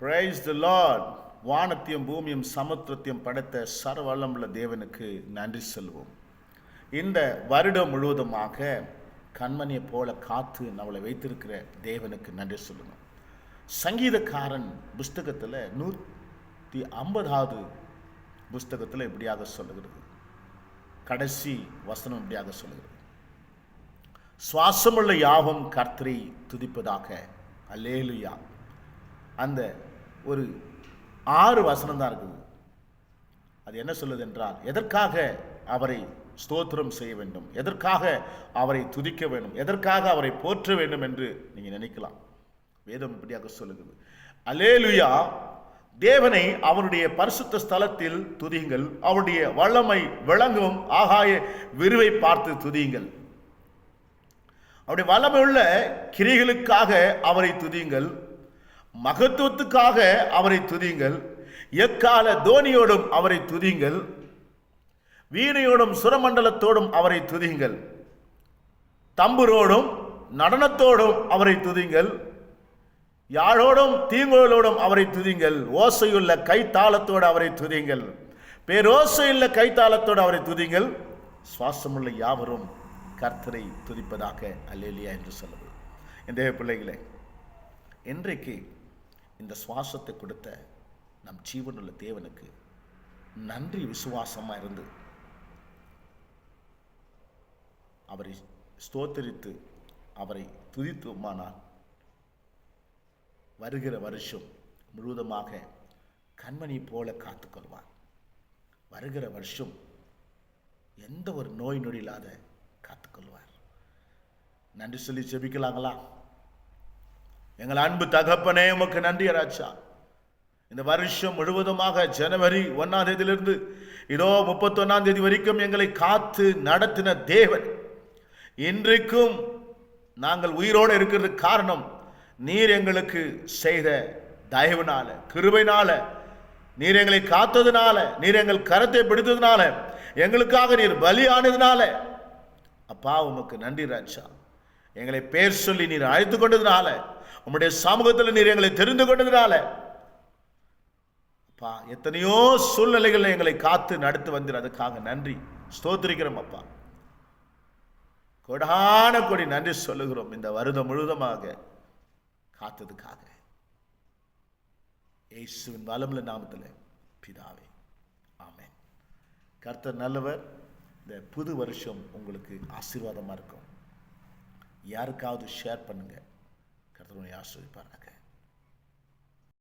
Praise the Lord. வானத்தையும் பூமியும் சமுத்திரத்தையும் படைத்த சர்வவல்லமுள்ள தேவனுக்கு நன்றி சொல்வோம். இந்த வருடம் முழுவதுமாக கண்மணியை போல காத்து நம்மளை வைத்திருக்கிற தேவனுக்கு நன்றி சொல்லணும். சங்கீதக்காரன் புஸ்தகத்தில் 150வது புஸ்தகத்தில் இப்படியாக சொல்லுகிறது, கடைசி வசனம் இப்படியாக சொல்லுகிறது, சுவாசமுள்ள யாவும் கர்த்தரை துதிப்பதாக. அல்லேலூயா. அந்த ஒரு 6 வசனம் தான் இருக்குது. அது என்ன சொல்லுது என்றால், எதற்காக அவரை ஸ்தோத்திரம் செய்ய வேண்டும், எதற்காக அவரை துதிக்க வேண்டும், எதற்காக அவரை போற்ற வேண்டும் என்று நீங்கள் நினைக்கலாம். வேதம் இப்படியாக சொல்லுகிறது, அல்லேலூயா, தேவனை அவருடைய பரிசுத்த ஸ்தலத்தில் துதியுங்கள், அவருடைய வல்லமை விளங்கும் ஆகாய விரிவை பார்த்து துதியுங்கள், அவருடைய வல்லமை உள்ள கிரிகளுக்காக அவரை துதியுங்கள், மகத்துவத்துக்காக அவரை துதியுங்கள், எக்கால தோனியோடும் அவரை துதியுங்கள், வீணையோடும் சுரமண்டலத்தோடும் அவரை துதியுங்கள், தம்புரோடும் நடனத்தோடும் அவரை துதியுங்கள், யாழோடும் தீங்குகளோடும் அவரை துதியுங்கள், ஓசையுள்ள கைத்தாளத்தோடு அவரை துதியுங்கள், பேரோசையுள்ள கைத்தாளத்தோடு அவரை துதியுங்கள், சுவாசமுள்ள யாவரும் கர்த்தரை துதிப்பதாக. அல்லேலூயா என்று சொல்லுது. என் தேவ பிள்ளைகளே, இன்றைக்கு இந்த சுவாசத்தை கொடுத்த நம் ஜீவனுள்ள தேவனுக்கு நன்றி விசுவாசமா இருந்து அவரை ஸ்தோத்தரித்து அவரை துதித்துமானால் வருகிற வருஷம் முழுவதுமாக கண்மணி போல காத்துக்கொள்வார். வருகிற வருஷம் எந்த ஒரு நோய் நொடி இல்லாத காத்துக்கொள்வார். நன்றி சொல்லி ஜெபிக்கலாங்களா? எங்கள் அன்பு தகப்பனே, உமக்கு நன்றி ராஜா. இந்த வருஷம் முழுவதுமாக ஜனவரி 1ஆம் தேதியிலிருந்து இதோ 31ஆம் தேதி வரைக்கும் எங்களை காத்து நடத்தின தேவன், இன்றைக்கும் நாங்கள் உயிரோடு இருக்கிறதுக்கு காரணம் நீர் எங்களுக்கு செய்த தயவுனால, கிருபைனால, நீர் எங்களை காத்ததுனால, நீர் எங்கள் கரத்தை பிடித்ததுனால, எங்களுக்காக நீர் பலியானதுனால அப்பா உமக்கு நன்றி ராஜா. எங்களை பேர் சொல்லி நீர் அழைத்து கொண்டதுனால, உம்முடைய சமூகத்தில் நீர் எங்களை தெரிந்து கொண்டதுனால அப்பா எத்தனையோ சூழ்நிலைகள் எங்களை காத்து நடத்து வந்து அதுக்காக நன்றி ஸ்தோத்திரிக்கிறோம் அப்பா. கொடான கொடி நன்றி சொல்லுகிறோம் இந்த வருடம் முழுவதுமாக காத்ததுக்காக. இயேசுவின் வல்லமையுள்ள நாமத்தில் பிதாவே, ஆமென். கர்த்தர் நல்லவர். இந்த புது வருஷம் உங்களுக்கு ஆசீர்வாதமாக இருக்கும். யாருக்காவது ஷேர் பண்ணுங்க. கர்த்தர் உங்களை ஆசீர்வதிப்பாராக.